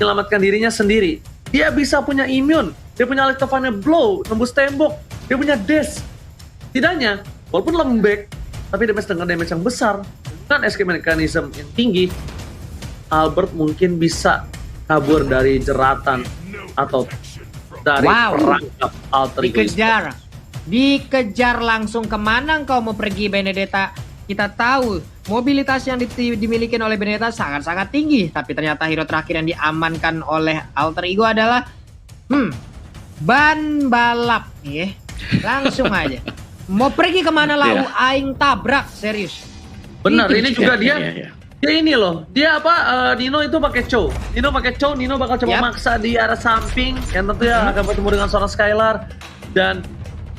menyelamatkan dirinya sendiri. Dia bisa punya immune, dia punya Electrofane Blow, nembus tembok, dia punya dash. Tidaknya, walaupun lembek, tapi damage dengan damage yang besar, dengan escape mechanism yang tinggi, Albert mungkin bisa kabur dari jeratan atau dari perangkap Alter Ego. Dikejar langsung. Kemana engkau mau pergi, Benedetta? Kita tahu mobilitas yang dimiliki oleh Benedetta sangat-sangat tinggi, tapi ternyata hero terakhir yang diamankan oleh Alter Ego adalah ban balap. Langsung aja mau pergi kemana lau, aing tabrak, serius. Benar, ini juga dia ini loh, dia Nino itu pakai Chow. Nino bakal coba maksa di arah samping yang tentunya akan bertemu dengan seorang Skylar. Dan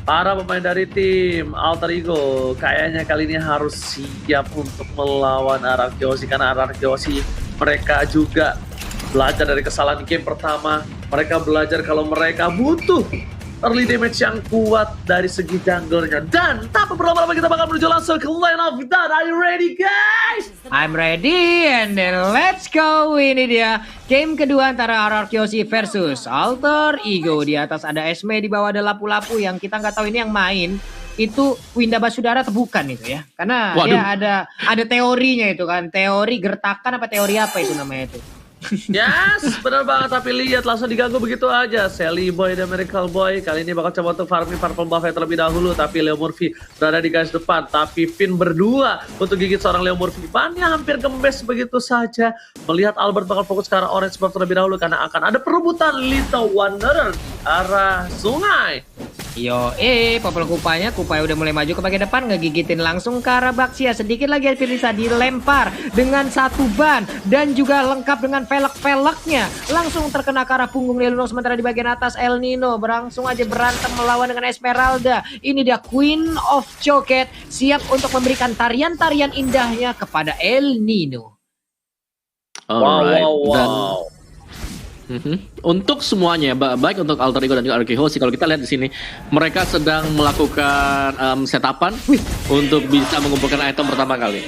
para pemain dari tim Alter Ego kayaknya kali ini harus siap untuk melawan Arachiosi, karena Arachiosi mereka juga belajar dari kesalahan game pertama. Mereka belajar kalau mereka butuh early damage yang kuat dari segi junglernya. Dan tanpa berlama-lama kita bakal menuju langsung ke line of that. Are you ready, guys? I'm ready, and then let's go. Ini dia game kedua antara Arachiosi versus Alter Ego. Di atas ada Esme, di bawah ada lapu-lapu yang kita nggak tahu ini yang main itu Winda Basudara atau bukan itu ya. Karena dia ada teorinya itu kan. Teori gertakan apa teori apa itu namanya itu. Yes, benar banget, tapi lihat langsung diganggu begitu aja. Sally Boy dan Miracle Boy kali ini bakal coba untuk farming purple buff terlebih dahulu, tapi Leo Murphy berada di garis depan, tapi Finn berdua untuk gigit seorang Leo Murphy. Bannya hampir gembes begitu saja. Melihat Albert bakal fokus ke arah orange buff terlebih dahulu karena akan ada perebutan Little Wanderer arah sungai. Popol Kupaya udah mulai maju ke bagian depan, ngegigitin langsung ke arah Baxia. Sedikit lagi bisa dilempar dengan satu ban dan juga lengkap dengan velg-velgnya. Langsung terkena ke arah punggung Leluno, sementara di bagian atas El Nino berlangsung aja berantem melawan dengan Esmeralda. Ini dia Queen of Choket, siap untuk memberikan tarian-tarian indahnya kepada El Nino. Wow. Untuk semuanya, baik untuk Alter Ego dan juga Arachiosi, kalau kita lihat di sini mereka sedang melakukan setapan untuk bisa mengumpulkan item pertama kali.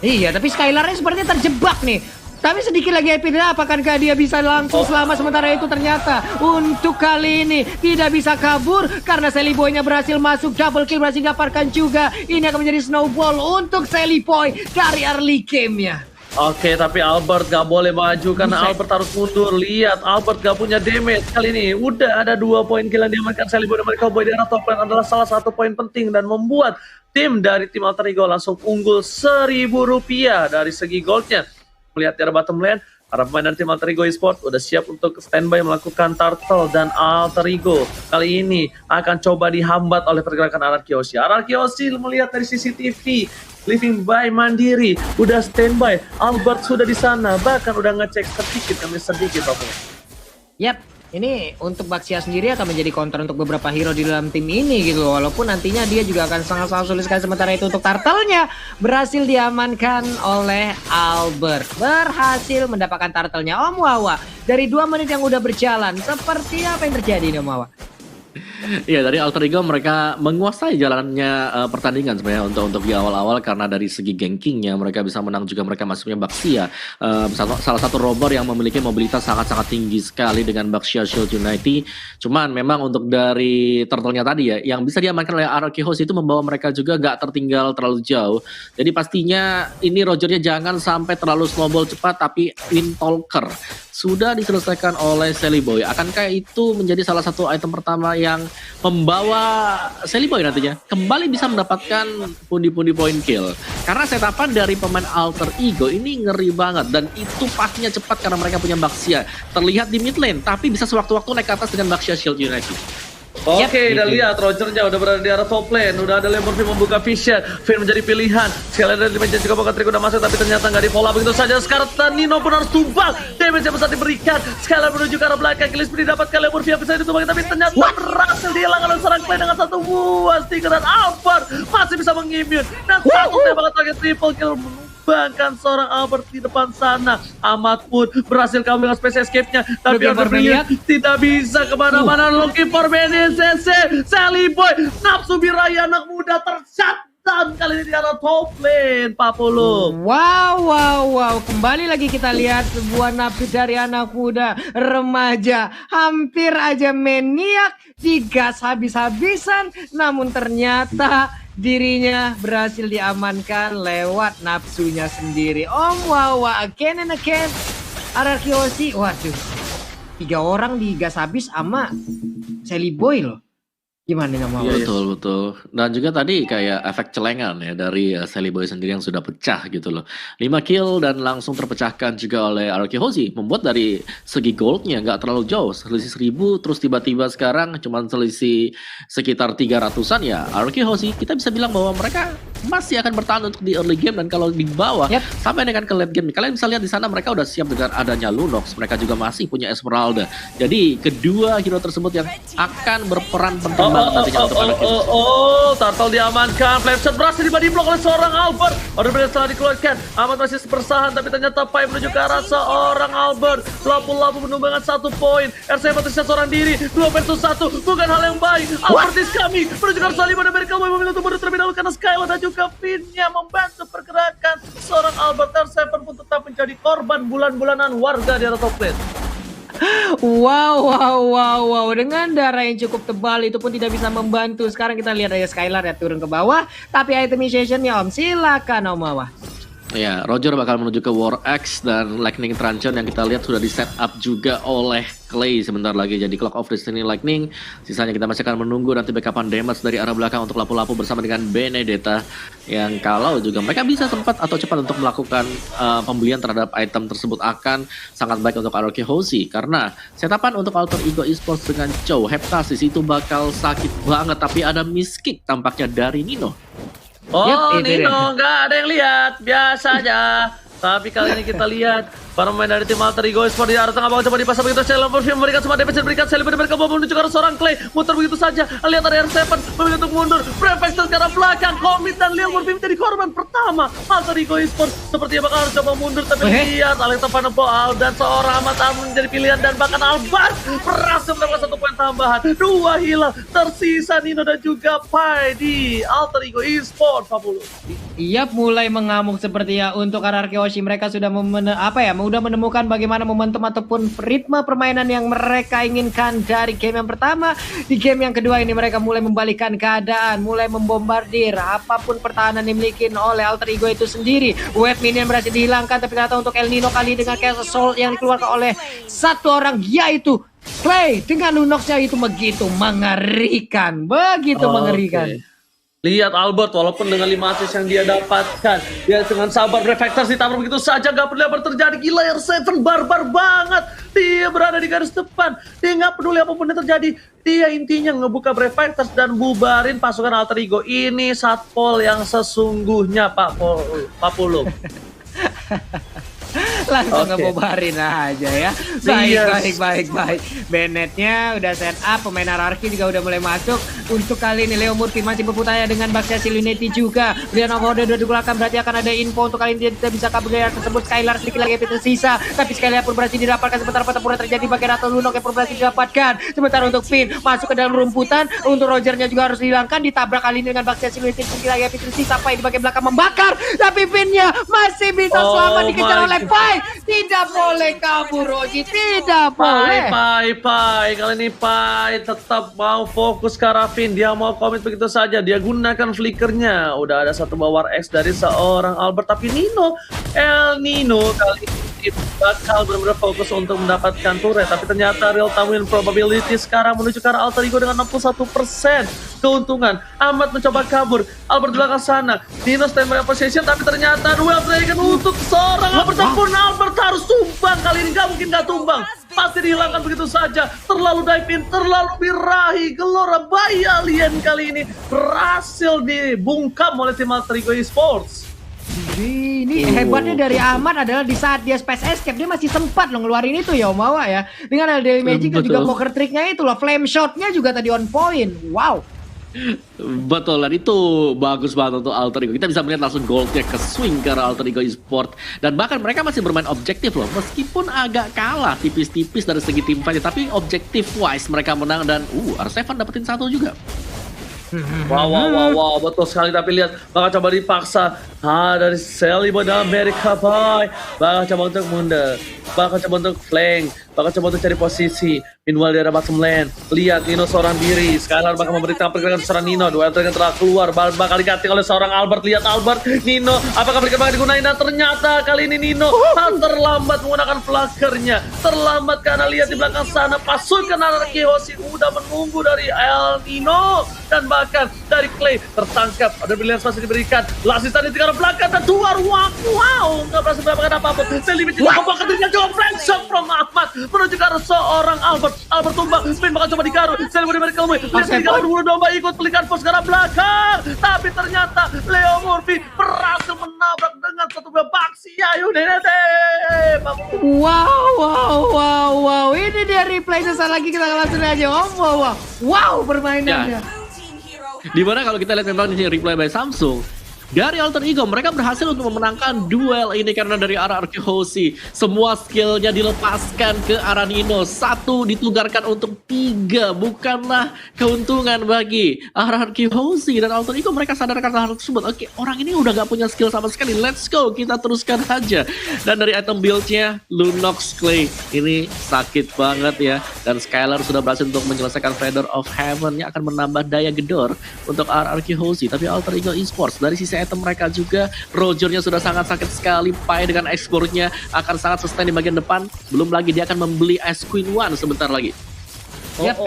Iya, tapi Skylar-nya sepertinya terjebak nih. Tapi sedikit lagi Epidra, apakah dia bisa langsung selamat? Sementara itu ternyata untuk kali ini tidak bisa kabur karena Sally Boy-nya berhasil masuk, double kill berhasil didapatkan juga. Ini akan menjadi snowball untuk Sally Boy dari early game-nya. Oke, tapi Albert gak boleh maju karena Albert harus mundur. Lihat, Albert gak punya damage kali ini. Udah ada 2 poin kill yang diamankan Sally Boy dan Miracle Boy di arah top lane adalah salah satu poin penting dan membuat tim dari tim Alter Ego langsung unggul Rp1.000 dari segi goldnya. Melihat di arah bottom lane, para pemain dari tim Alter Ego Esports udah siap untuk standby melakukan turtle, dan Alter Ego kali ini akan coba dihambat oleh pergerakan Arachiosi. Arachiosi melihat dari CCTV, living by mandiri, udah standby. Albert sudah di sana, bahkan udah ngecek sedikit Pak. Yap, ini untuk Baxia sendiri akan menjadi counter untuk beberapa hero di dalam tim ini gitu. Walaupun nantinya dia juga akan sangat-sangat sulit sekali. Sementara itu untuk turtle-nya berhasil diamankan oleh Albert. Berhasil mendapatkan turtle-nya. Om Wawa, dari 2 menit yang udah berjalan, seperti apa yang terjadi nih Om Wawa? Iya, dari Alter Ego mereka menguasai jalannya pertandingan sebenarnya untuk di awal-awal, karena dari segi gankingnya mereka bisa menang juga. Mereka masuknya Baxia, salah satu robber yang memiliki mobilitas sangat-sangat tinggi sekali dengan Baxia Shield Unity. Cuman memang untuk dari turtle-nya tadi ya, yang bisa diamankan oleh Arachiosi itu membawa mereka juga gak tertinggal terlalu jauh. Jadi pastinya ini Rogernya jangan sampai terlalu snowball cepat, tapi Windtalker sudah diselesaikan oleh Sally Boy. Akankah itu menjadi salah satu item pertama yang membawa Sally Boy nantinya kembali bisa mendapatkan pundi-pundi point kill? Karena setapan dari pemain Alter Ego ini ngeri banget, dan itu pastinya cepat karena mereka punya Baxia. Terlihat di mid lane, tapi bisa sewaktu-waktu naik ke atas dengan Baxia Shield Unity. Oke, udah lihat Rogernya udah berada di arah top lane. Udah ada Leo Murphy membuka vision. Finn menjadi pilihan. Sekali dari dimensi juga bakal trik udah masuk, tapi ternyata nggak di follow begitu saja. Sekarang Nino pun harus tumbang. Damage yang besar diberikan. Sekali menuju ke arah belakang. Gillespie didapatkan Leo Murphy yang bisa ditumbang, tapi ternyata berhasil dihilangkan oleh serang play dengan satu buah stiker, dan Albert masih bisa mengimmune. Dan satu tembakan target triple kill bahkan seorang Albert di depan sana. Ahmad pun berhasil kabur dengan space escape-nya, tapi Albert tidak bisa kemana-mana. Looking for BNCC, Sally Boy, nafsu biraya anak muda tershut dan kali ini di arah top lane, Pak Pulung. Wow. Kembali lagi kita lihat sebuah nafsu dari anak muda remaja. Hampir aja maniak, digas habis-habisan. Namun ternyata dirinya berhasil diamankan lewat nafsunya sendiri. Wow, again and again. RRQ Aussie, waduh. 3 orang digas habis sama Sally Boy loh. Gimana nama Betul. Dan juga tadi kayak efek celengan ya dari Sally Boy sendiri yang sudah pecah gitu loh. 5 kill dan langsung terpecahkan juga oleh RRQ Hoshi. Membuat dari segi goldnya nggak terlalu jauh. Selisih 1000 terus tiba-tiba sekarang cuma selisih sekitar 300-an ya. RRQ Hoshi kita bisa bilang bahwa mereka masih akan bertahan untuk di early game dan kalau di bawah sampai dengan ke late game. Kalian bisa lihat di sana mereka udah siap dengan adanya Lunox. Mereka juga masih punya Esmeralda. Jadi kedua hero tersebut yang akan berperan penting banget nantinya untuk RRQ. Turtle diamankan. Flame shot berhasil diblok oleh seorang Albert. Order berhasil setelah dikeluarkan. Amat masih bersahan tapi ternyata Pai menuju ke arah seorang Albert. Lapu-lapu menumbangkan 1 poin. RC tersisa seorang diri. 2 versus 1. Bukan hal yang baik. Albert is coming. Menuju ke arah Salim dan Mereka memilih untuk mundur terlebih dahulu karena Skylar dan juga Pinnya membantu pergerakan seorang Albert. R7 pun tetap menjadi korban bulan-bulanan warga di arah top lane. Wow. Dengan darah yang cukup tebal itu pun tidak bisa membantu. Sekarang kita lihat aja Skylar ya turun ke bawah. Tapi itemization-nya Om, silakan Om Mawah. Ya, Roger bakal menuju ke War Axe dan Lightning Truncheon yang kita lihat sudah di set up juga oleh Clay sebentar lagi. Jadi Clock of Destiny Lightning. Sisanya kita masih akan menunggu nanti backupan damage dari arah belakang untuk lapu-lapu bersama dengan Benedetta. Yang kalau juga mereka bisa sempat atau cepat untuk melakukan pembelian terhadap item tersebut akan sangat baik untuk RRQ Hoshi. Karena setapan untuk Alter Ego Esports dengan Chow Heptasis itu bakal sakit banget. Tapi ada miskick tampaknya dari Nino. Nino nggak ada yang lihat, biasa aja. Tapi kali ini kita lihat para pemain dari tim Alter Ego Esports di arah tengah bawah coba dipasang begitu. Shelly memberikan semua damage, berikan Shelly mereka mau menuju ke arah seorang Clay, muter begitu saja. Lihat ada R7 memilih untuk mundur. Prefector ke arah belakang, Komit dan Leon Murphy menjadi korban pertama. Alter Ego Esports sepertinya bakal coba mundur tapi lihat Alex Tavanepoal dan seorang Ahmad Amun menjadi pilihan dan bahkan Albert berhasil mendapatkan 1 poin tambahan. 2 hilang, tersisa Nino dan juga Pai di Alter Ego Esports. 40. Iya, mulai mengamuk seperti ya untuk RRQ Hoshi. Mereka sudah udah menemukan bagaimana momentum ataupun ritme permainan yang mereka inginkan dari game yang pertama. Di game yang kedua ini mereka mulai membalikkan keadaan, mulai membombardir apapun pertahanan yang dimiliki oleh Alter Ego itu sendiri. Wave minion berhasil dihilangkan tapi ternyata untuk El Nino kali dengan Chaos Assault yang dikeluarkan oleh 1 orang yaitu Clay dengan Lunox-nya itu begitu mengerikan. Mengerikan. Lihat Albert, walaupun dengan 5 assist yang dia dapatkan, dia dengan sabar Reflectors ditabrak begitu saja, gak peduli apa terjadi. Gila, R7 barbar banget. Dia berada di garis depan, dia gak peduli apapun yang terjadi. Dia intinya ngebuka Reflectors dan bubarin pasukan Alter Ego. Ini Satpol yang sesungguhnya, Pak Pulung. Langsung ngebobarin aja ya. Baik. Bennett-nya udah set up, pemain RRQ juga udah mulai masuk. Untuk kali ini Leo Murphy masih berputaya dengan Baxia Silunetti juga. Brian Overdo udah digunakan, berarti akan ada info untuk kali ini dia bisa kabur dari tersebut. Skylar sedikit lagi tersisa, tapi Skylar pun berhasil didapatkan. Sementara pertempuran terjadi bagian atau Lunok yang pun berhasil didapatkan. Sementara untuk Finn masuk ke dalam rumputan. Untuk Rogernya juga harus dihilangkan, ditabrak kali ini dengan Baxia Silunetti sedikit lagi tersisa. Sampai di bagian belakang membakar, tapi Finn-nya masih bisa selamat dikejar oleh Pai. Tidak boleh kabur, Roji. Tidak boleh. Pai. Kali ini Pai tetap mau fokus ke Rafin. Dia mau komit begitu saja. Dia gunakan flickernya. Udah ada 1 War X dari seorang Albert. Tapi El Nino kali ini bakal benar-benar fokus untuk mendapatkan turret. Tapi ternyata real time win probability sekarang menuju ke arah Alter Ego dengan 61% keuntungan. Ahmad mencoba kabur. Albert di belakang sana. Nino standby position, tapi ternyata duel Dragon untuk seorang Albert. Pun Albert harus tumbang kali ini. Gak mungkin gak tumbang. Pasti dihilangkan begitu saja. Terlalu dive in, terlalu birahi. Gelora bayi alien kali ini berhasil dibungkam oleh tim Alter Ego Esports. Ini hebatnya dari Ahmad adalah di saat dia space escape dia masih sempat loh ngeluarin itu ya Omawa ya. Dengan ada Daily Magic dan juga poker tricknya itu loh, flame shotnya juga tadi on point. Wow. Betul, dan itu bagus banget untuk Alter Ego. Kita bisa melihat langsung goldnya ke swing ke arah Alter Ego Esports. Dan bahkan mereka masih bermain objektif loh. Meskipun agak kalah tipis-tipis dari segi tim fight, tapi objektif wise mereka menang. Dan R7 dapetin 1 juga. Wow, betul sekali. Tapi lihat, bakal coba dipaksa. Dari Sally Boy dan America Boy. Bakal coba untuk mundur. Bakal coba untuk flank. Bakal coba untuk cari posisi. Meanwhile di arah bottom lane. Lihat Nino seorang diri. Skylar bakal memberikan pergerakan seorang Nino. Dua Elter telah keluar. Bakal diganti oleh seorang Albert. Lihat Albert. Nino. Apakah mereka bakal digunain? Dan ternyata kali ini Nino terlambat menggunakan flakernya. Terlambat karena lihat di belakang sana. Pasukan Anarchy Hoshi udah menunggu dari El Nino. Dan bahkan dari Clay tertangkap. Ada brilliance masih diberikan. Lasis tadi tinggal belakang dan keluar. Wow. Nggak berhasil mendapatkan apa-apa. Selimi tidak membawa ketika coba flank shot from Ahmad. Menuju ke arah seorang Albert. Albert tumbang. Spin bakal coba digaruk. Selimi diberi kelmui. Lihat tiga berburu domba ikut pelikan pos ke arah belakang. Tapi ternyata Leo Murphy berhasil menabrak dengan satu buah baksi. Ayo Denete. Wow. Ini dia replay sesaat lagi kita langsung aja. Wow permainannya. Dimana kalau kita lihat memang di replay by Samsung dari Alter Ego, mereka berhasil untuk memenangkan duel ini karena dari arah Anarchy Hoshi semua skillnya dilepaskan ke arah Nino. 1 ditugarkan untuk 3, bukanlah keuntungan bagi Anarchy Hoshi dan Alter Ego. Mereka sadarkan hal tersebut. Oke, orang ini udah gak punya skill sama sekali. Let's go, kita teruskan aja. Dan dari item build-nya, Lunox Clay ini sakit banget ya. Dan Skylar sudah berhasil untuk menyelesaikan Feather of Heaven yang akan menambah daya gedor untuk Anarchy Hoshi. Tapi Alter Ego Esports dari sisi item mereka juga, Rogernya sudah sangat sakit sekali. Pai dengan explore-nya akan sangat sustain di bagian depan. Belum lagi dia akan membeli Ice Queen One sebentar lagi. Lihat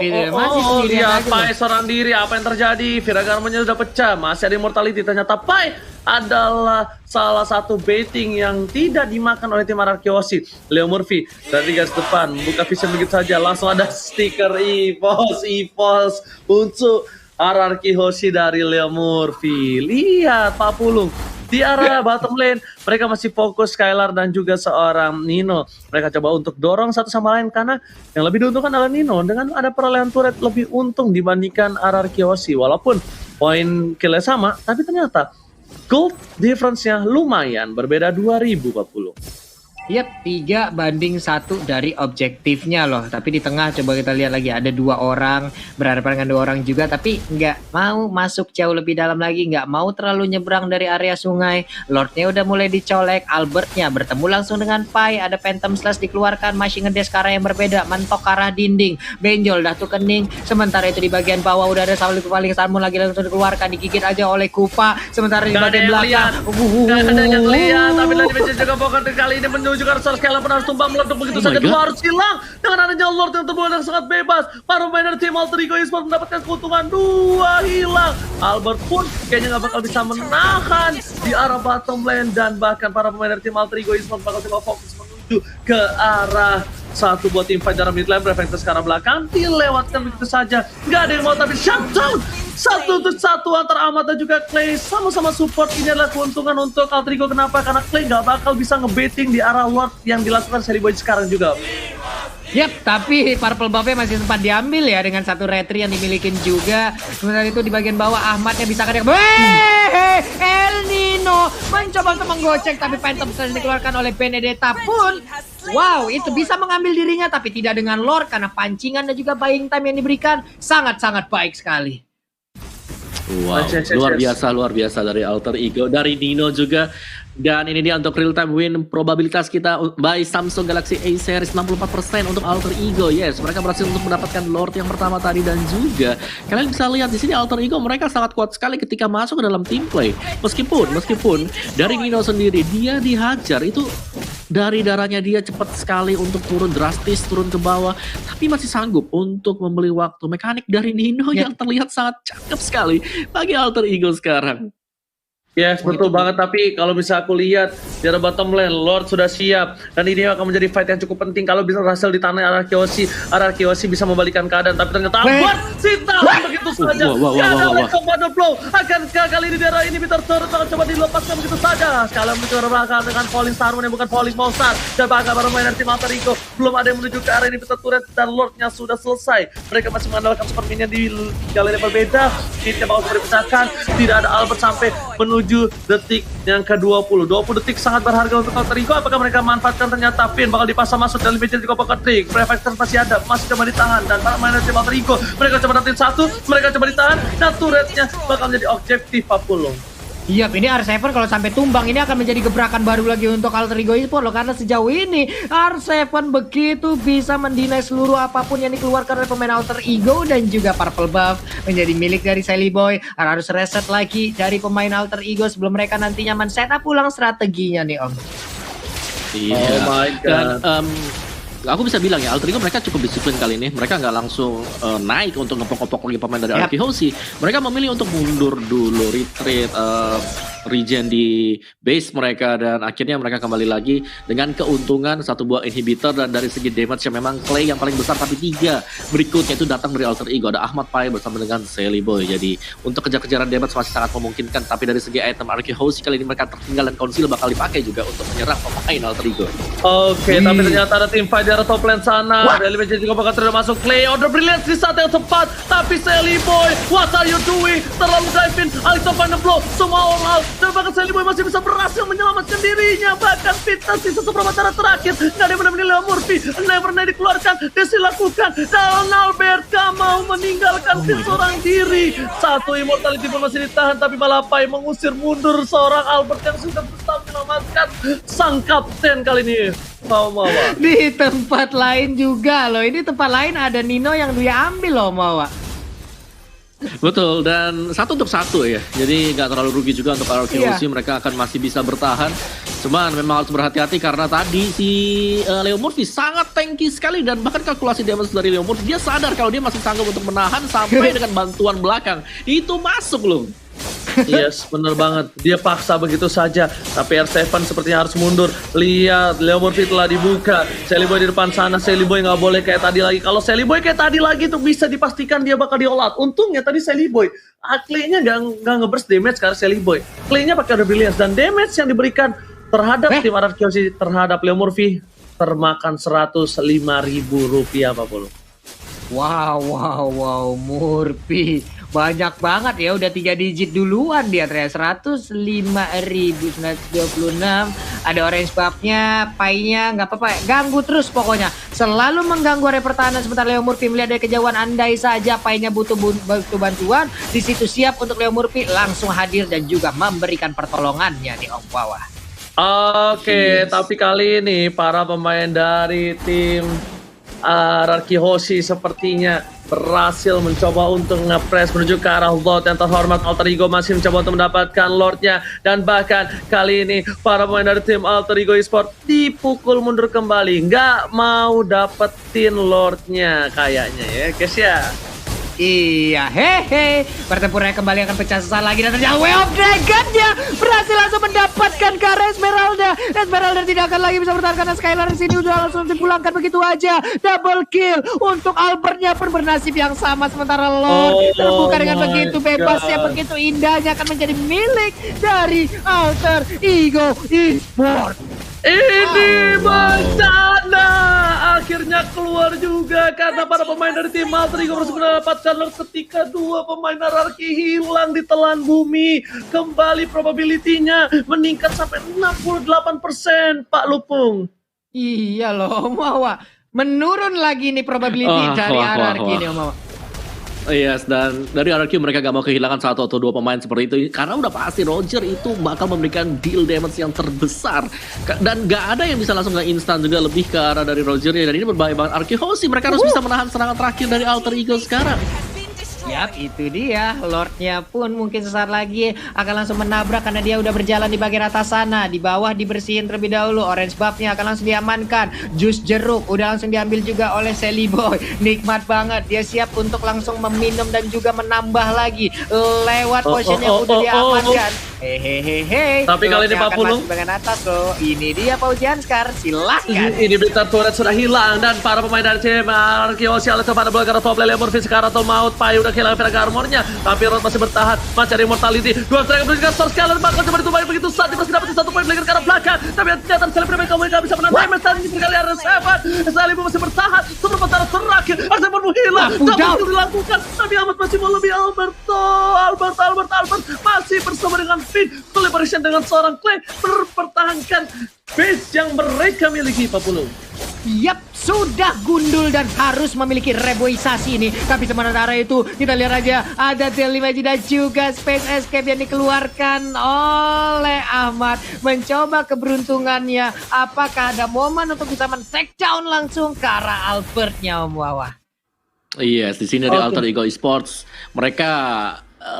Pai seorang diri. Apa yang terjadi? Viragarmanya sudah pecah. Masih ada immortality. Ternyata Pai adalah salah satu baiting yang tidak dimakan oleh tim Anarchy Hoshi. Leo Murphy dari garis depan buka vision begitu saja. Langsung ada stiker EVOS untuk Anarchy Hoshi dari Leo Murphy. Lihat Pak Pulung di arah bottom lane, mereka masih fokus Skylar dan juga seorang Nino. Mereka coba untuk dorong satu sama lain karena yang lebih diuntungkan adalah Nino dengan ada perolehan turret lebih untung dibandingkan Anarchy Hoshi. Walaupun poin killnya sama, tapi ternyata gold difference-nya lumayan berbeda 2000 Pak Pulung. Yap, 3-1 dari objektifnya loh. Tapi di tengah coba kita lihat lagi ada 2 orang, berhadapan dengan 2 orang juga, tapi nggak mau masuk jauh lebih dalam lagi, nggak mau terlalu nyebrang dari area sungai. Lordnya udah mulai dicolek, Albertnya bertemu langsung dengan Pai, ada Phantom Slash dikeluarkan, masih ngedes ke arah yang berbeda, mentok ke arah dinding, benjol dah tuh kening. Sementara itu di bagian bawah udah ada paling Salmon lagi langsung dikeluarkan, digigit aja oleh Kupa. Sementara di bagian belakang, nggak ada yang lihat, tapi lagi juga pokoknya kali ini menuju ke arah Skylar pun harus tumbang meletup begitu saja. Dua harus hilang dengan adanya Lord yang terbunuh yang sangat bebas. Para pemain tim Alter Ego Esports mendapatkan keuntungan 2 hilang. Albert pun kayaknya nggak bakal bisa menahan di arah bottom lane dan bahkan para pemain tim Alter Ego Esports bakal coba fokus menuju ke arah satu buat tim fight dalam mid lane. Reflector sekarang belakang dilewatkan begitu saja. Nggak ada yang mau tapi shutdown. 1-1 antara Ahmad dan juga Clay, sama-sama support. Ini adalah keuntungan untuk Alter Ego. Kenapa? Karena Clay nggak bakal bisa ngebaiting di arah Lord yang dilakukan Sally Boy sekarang juga. Yap, tapi purple buff-nya masih sempat diambil ya dengan satu retri yang dimiliki juga. Sementara itu di bagian bawah Ahmadnya bisa kadang El Nino mencoba untuk menggocek, tapi Phantom Slash dikeluarkan oleh Benedetta pun. Wow, itu bisa mengambil dirinya tapi tidak dengan Lord karena pancingan dan juga buying time yang diberikan sangat-sangat baik sekali. Wow, luar biasa dari Alter Ego, dari Nino juga. Dan ini dia untuk real time win probabilitas kita by Samsung Galaxy A series 64% untuk Alter Ego. Yes, mereka berhasil untuk mendapatkan Lord yang pertama tadi dan juga kalian bisa lihat di sini Alter Ego mereka sangat kuat sekali ketika masuk ke dalam team play. Meskipun dari Nino sendiri dia dihajar itu dari darahnya dia cepat sekali untuk turun drastis, turun ke bawah, tapi masih sanggup untuk membeli waktu. Mekanik dari Nino yang terlihat sangat cakep sekali bagi Alter Ego sekarang. Yes, betul banget. Tapi kalau bisa aku lihat di arah bottom lane, Lord sudah siap. Dan ini akan menjadi fight yang cukup penting. Kalau bisa berhasil ditahan Anarchy Hoshi bisa membalikan keadaan. Tapi ternyata Albert ditahan begitu saja. Karena Commando Flow. Akankah kali ini di arah ini Peter Turret akan coba dilepaskan begitu saja. Sekali menuju ke belakang dengan Falling Star yang bukan Falling Monster. Dan bahkan para pemain tim Alter Ego belum ada yang menuju ke arah ini Peter Turret. Dan Lordnya sudah selesai. Mereka masih mengandalkan super minion di kali yang berbeda. Ini bakal dipecahkan. Tidak ada Albert sampai menuju menuju detik yang ke-20. 20 detik sangat berharga untuk Alter Ego. Apakah mereka manfaatkan? Ternyata Finn bakal dipasang masuk dan lebih juga Poker Trick. Prefector masih ada, masih coba ditahan. Dan para pemain dari tim Alter Ego, mereka coba dapetin satu, mereka coba ditahan. Dan turretnya bakal menjadi objektif Papulung. Iya, ini R7 kalau sampai tumbang ini akan menjadi gebrakan baru lagi untuk Alter Ego Esports loh, karena sejauh ini R7 begitu bisa mendinai seluruh apapun yang dikeluarkan oleh pemain Alter Ego, dan juga Purple Buff menjadi milik dari Sally Boy. Harus reset lagi dari pemain Alter Ego sebelum mereka nantinya men-setup ulang strateginya nih Om. Iya. Oh my God. Dan aku bisa bilang ya, Alter Ego mereka cukup disiplin kali ini. Mereka nggak langsung naik untuk ngepok-ngepok lagi pemain dari Arkehosi. Mereka memilih untuk mundur dulu, retreat, regen di base mereka, dan akhirnya mereka kembali lagi dengan keuntungan satu buah inhibitor. Dan dari segi damage yang memang Clay yang paling besar, tapi 3 berikutnya itu datang dari Alter Ego. Ada Ahmad Pai bersama dengan Sally Boy. Jadi untuk kejar-kejaran damage masih sangat memungkinkan. Tapi dari segi item Arkehosi kali ini mereka tertinggal, dan Konsil bakal dipakai juga untuk menyerang pemain Alter Ego. Oke, tapi ternyata ada tim fight di arah top lane sana. Dari Legend juga bakal terus masuk. Clay order brilliance di saat yang tepat. Tapi Sally Boy, what are you doing? Terlalu dive in, Alex of the blow, semua all out. Dan bahkan Sally Boy masih bisa berhasil menyelamatkan dirinya. Bahkan Fitness sisa seberapa cara terakhir. Nggak ada yang benar-benar Leo Murphy. Never dikeluarkan, dilakukan. Dan Albert gak mau meninggalkan Fit seorang diri. Satu immortality pun masih ditahan, tapi malah Pai mengusir mundur seorang Albert yang sudah berusaha menyelamatkan sang kapten kali ini. Mau. Di tempat lain juga loh, ini tempat lain ada Nino yang dia ambil loh Mawa. Betul, dan 1 untuk 1 ya. Jadi nggak terlalu rugi juga untuk Arkehosi. Mereka akan masih bisa bertahan. Cuman memang harus berhati-hati karena tadi si Leo Murphy sangat tanky sekali, dan bahkan kalkulasi damage dari Leo Murphy, dia sadar kalau dia masih sanggup untuk menahan sampai dengan bantuan belakang. Itu masuk loh. Yes, bener banget. Dia paksa begitu saja. Tapi R7 sepertinya harus mundur. Lihat, Leo Murphy telah dibuka. Sally Boy di depan sana. Sally Boy nggak boleh kayak tadi lagi. Kalau Sally Boy kayak tadi lagi tuh bisa dipastikan dia bakal di all out. Untungnya tadi Sally Boy, Clay-nya nggak nge-burst damage karena Sally Boy. Clay-nya pakai Order Brilliance, dan damage yang diberikan terhadap tim Arkehosi terhadap Leo Murphy termakan Rp105.000 Pak Polo. Wow, Murphy banyak banget ya, udah 3 digit duluan dia ternyata. 105.926. Ada orange buff-nya, Pai-nya nggak apa-apa, ganggu terus pokoknya. Selalu mengganggu area pertahanan. Sebentar Leo Murphy melihat dari kejauhan, andai saja Pai-nya butuh bantuan, di situ siap untuk Leo Murphy langsung hadir dan juga memberikan pertolongannya di Om bawah. Oke, tapi kali ini para pemain dari tim Arkehosi sepertinya berhasil mencoba untuk nge-press menuju ke arah Lord yang terhormat. Alter Ego masih mencoba untuk mendapatkan Lordnya, dan bahkan kali ini para pemain dari tim Alter Ego Esports dipukul mundur kembali, nggak mau dapetin Lordnya kayaknya ya guys ya. Iya, hehe. Pertempurannya kembali akan pecah sesaat lagi, dan ternyata Way of Dragon-nya berhasil langsung mendapatkan ke arah Esmeralda. Esmeralda tidak akan lagi bisa bertahan karena Skylar di sini udah langsung dipulangkan begitu aja. Double kill untuk Albertnya pun bernasib yang sama, sementara Lord terbuka dengan begitu bebasnya, begitu indahnya akan menjadi milik dari Alter Ego Esports. Ini bencana akhirnya keluar juga karena para pemain dari tim Alter Ego harus mendapatkan Lord ketika 2 pemain Hierarchy hilang di telan bumi. Kembali probability-nya meningkat sampai 68% Pak Lupung. Iya loh, Mawa. Menurun lagi nih probability dari Hierarchy nih, Mawa. Yes, dan dari RRQ mereka gak mau kehilangan 1 atau 2 pemain seperti itu, karena udah pasti Roger itu bakal memberikan deal damage yang terbesar, dan gak ada yang bisa langsung instan juga lebih ke arah dari Roger ya. Dan ini berbahaya banget. Arkehosi mereka harus bisa menahan serangan terakhir dari Alter Ego sekarang. Yap, itu dia. Lordnya pun mungkin sesaat lagi akan langsung menabrak karena dia udah berjalan di bagian atas sana. Di bawah dibersihin terlebih dahulu. Orange buff-nya akan langsung diamankan. Jus jeruk udah langsung diambil juga oleh Sally Boy. Nikmat banget. Dia siap untuk langsung meminum dan juga menambah lagi lewat potion yang udah diamankan. Hehehe. Tapi kali ini 40 bagian atas loh. Ini dia Paujian Scar. Silakan. Ini Blitter turret sudah hilang, dan para pemain dari tim Arkehosi Alex pada bola karena top lane Murphy sekarang atau maut. Pai udah kehilangan Vega armornya, tapi Rod masih bertahan, masih ada immortality. 2 strike menuju ke Source Scaler, bakal coba ditumbangin begitu saat dia masih dapat 1 poin Blacker ke arah belakang, tapi ternyata Sally Boy kamu nggak bisa menang damage. Dan ini sekali ada Seven, Sally Boy masih bertahan seberapa cara terakhir. Arsen pun hilang, double dilakukan, tapi Albert masih mau lebih. Albert masih bersama dengan Finn. collaboration dengan seorang Clay mempertahankan base yang mereka miliki, Pak Pulu. Yap, sudah gundul dan harus memiliki reboisasi ini. Tapi sementara itu, kita lihat aja ada Delimaji dan juga Space Escape yang dikeluarkan oleh Ahmad. Mencoba keberuntungannya. Apakah ada momen untuk bisa men-take down langsung ke arah Albertnya, Om Wawa? Yes, di sini dari Alter Ego Esports mereka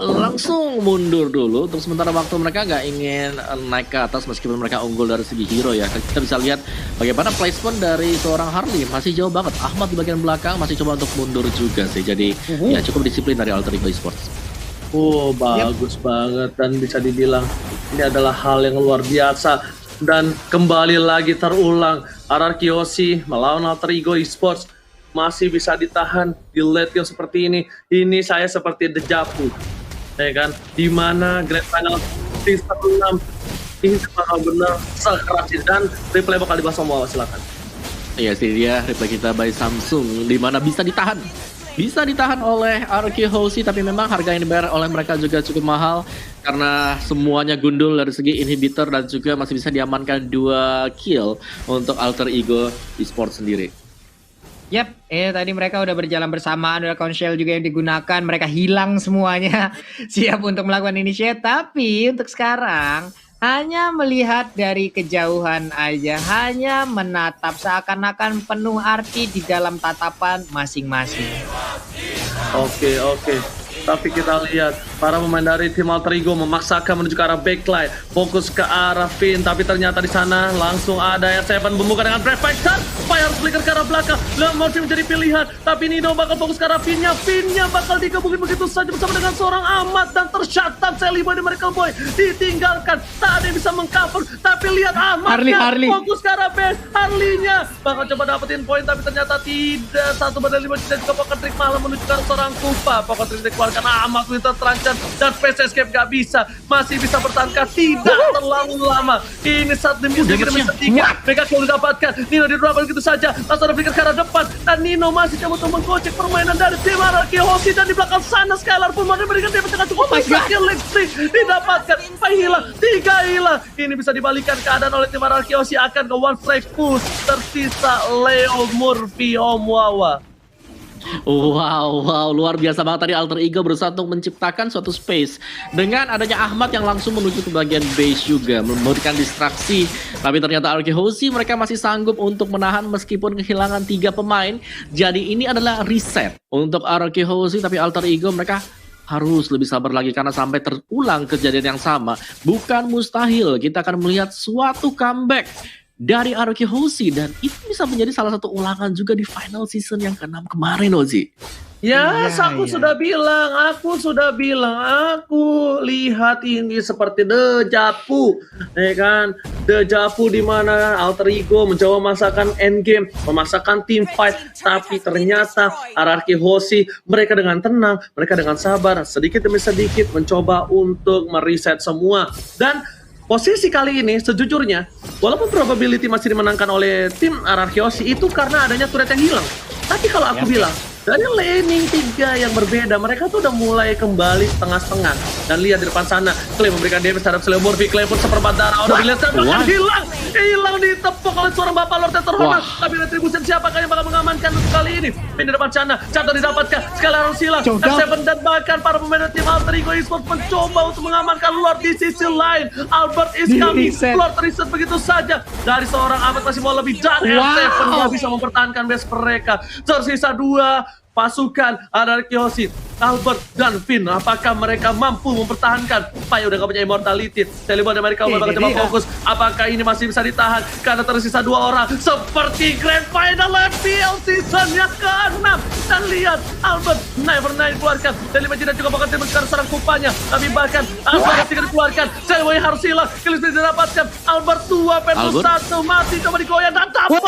langsung mundur dulu untuk sementara waktu. Mereka nggak ingin naik ke atas meskipun mereka unggul dari segi hero ya. Kita bisa lihat bagaimana placement dari seorang Harley masih jauh banget. Ahmad di bagian belakang masih coba untuk mundur juga sih. Jadi ya cukup disiplin dari Alter Ego Esports. Oh, bagus banget, dan bisa dibilang ini adalah hal yang luar biasa. Dan kembali lagi terulang, RRQ Aussie melawan Alter Ego Esports masih bisa ditahan di late game seperti ini. Ini saya seperti dejavu, ya kan? Dimana Grand Final season 6 ini benar-benar sekeras ini. Dan replay bakal dibahas sama, silakan. Iya sih, dia replay kita by Samsung dimana bisa ditahan oleh RRQ Aussie, tapi memang harga yang dibayar oleh mereka juga cukup mahal karena semuanya gundul dari segi inhibitor dan juga masih bisa diamankan 2 kill untuk Alter Ego Esports sendiri. Yap, tadi mereka udah berjalan bersamaan, ada konshell juga yang digunakan, mereka hilang semuanya, siap untuk melakukan initiate. Tapi untuk sekarang hanya melihat dari kejauhan aja, hanya menatap seakan-akan penuh arti di dalam tatapan masing-masing. Oke. Tapi kita lihat para pemain dari tim Alter Ego memaksakan menuju ke arah backline, fokus ke arah Finn, tapi ternyata di sana langsung ada R7 membuka dengan Brave Fighter, Fire Flicker ke arah belakang, Lemorty menjadi pilihan, tapi Nino bakal fokus ke arah Finn-nya bakal dikebukin begitu saja bersama dengan seorang Ahmad, dan tercatat Celiboy dan Miracle Boy ditinggalkan, tak ada yang bisa mengcover, tapi lihat Ahmadnya fokus ke arah base, Harley-nya bakal coba dapetin poin, tapi ternyata tidak. Satu badal 5 dan juga Pocket Trick malah menuju ke arah seorang Kupa. Pocket Trick dikeluarkan, Ahmad Winter terancam dan Space Escape gak bisa, masih bisa bertahan tidak terlalu lama. Ini saat demi sedikit demi sedikit mereka kalau didapatkan. Nino didorong begitu saja, langsung ada flicker ke arah depan, dan Nino masih coba untuk menggocek permainan dari tim RRQ Aussie, dan di belakang sana Skylar pun mau memberikan dia dengan cukup banyak listrik didapatkan. 4 hilang, 3 hilang. Ini bisa dibalikan keadaan oleh tim RRQ Aussie, akan ke one strike push. Tersisa Leo Murphy, Om Wawa. Wow, luar biasa banget tadi Alter Ego berusaha untuk menciptakan suatu space dengan adanya Ahmad yang langsung menuju ke bagian base juga, memberikan distraksi. Tapi ternyata RRQ Aussie mereka masih sanggup untuk menahan meskipun kehilangan 3 pemain. Jadi ini adalah reset untuk RRQ Aussie, tapi Alter Ego mereka harus lebih sabar lagi karena sampai terulang kejadian yang sama bukan mustahil. Kita akan melihat suatu comeback dari RRQ Aussie, dan itu bisa menjadi salah satu ulangan juga di final season yang ke-6 kemarin, Ozi. Aku sudah bilang, aku lihat ini seperti dejavu, ya kan? Dejavu di mana Alter Ego mencoba memaksakan endgame, memaksakan team fight, tapi ternyata RRQ Aussie mereka dengan tenang, mereka dengan sabar, sedikit demi sedikit mencoba untuk mereset semua. Dan posisi kali ini sejujurnya, walaupun probability masih dimenangkan oleh tim RRQ Aussie itu karena adanya turret yang hilang. Tapi kalau aku bilang, dari laning 3 yang berbeda, mereka tuh udah mulai kembali setengah-setengah. Dan lihat di depan sana, Clay memberikan damage terhadap Leo Murphy. Clay pun seperempat darah, udah dilihat bahkan hilang ditepuk oleh seorang bapak Lord yang terhormat. Tapi Retribution siapakah yang bakal mengamankan untuk kali ini? Pin di depan sana, Cato didapatkan, Skylar harus hilang, R7 dan bahkan para pemain tim Alter Ego Esports mencoba untuk mengamankan Lord di sisi lain. Albert is coming, Lord reset begitu saja. Dari seorang Ahmad masih mau lebih, dan R7 nggak bisa mempertahankan base mereka. Tersisa 2 pasukan RRQ Aussie, Albert dan Finn. Apakah mereka mampu mempertahankan? Paya udah gak punya immortality. Celiboy dan mereka bakal coba fokus. Apakah ini masih bisa ditahan? Karena tersisa 2 orang. Seperti Grand Final FPL season yang ke-6. Dan lihat Albert Never9 keluarkan. Delimaji dan juga bakal diberikan serang kupanya. Tapi bahkan Albert tidak dikeluarkan. Celiboy harus hilang. Kills didapatkan. Albert 2 versus 1. Masih coba digoyang dan dapat.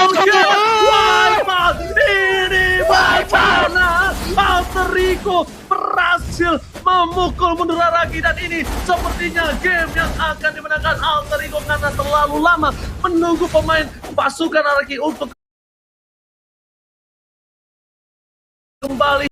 Ini bagaimana Alter Ego berhasil memukul mundur lagi, dan ini sepertinya game yang akan dimenangkan Alter Ego karena terlalu lama menunggu pemain pasukan RRQ untuk kembali.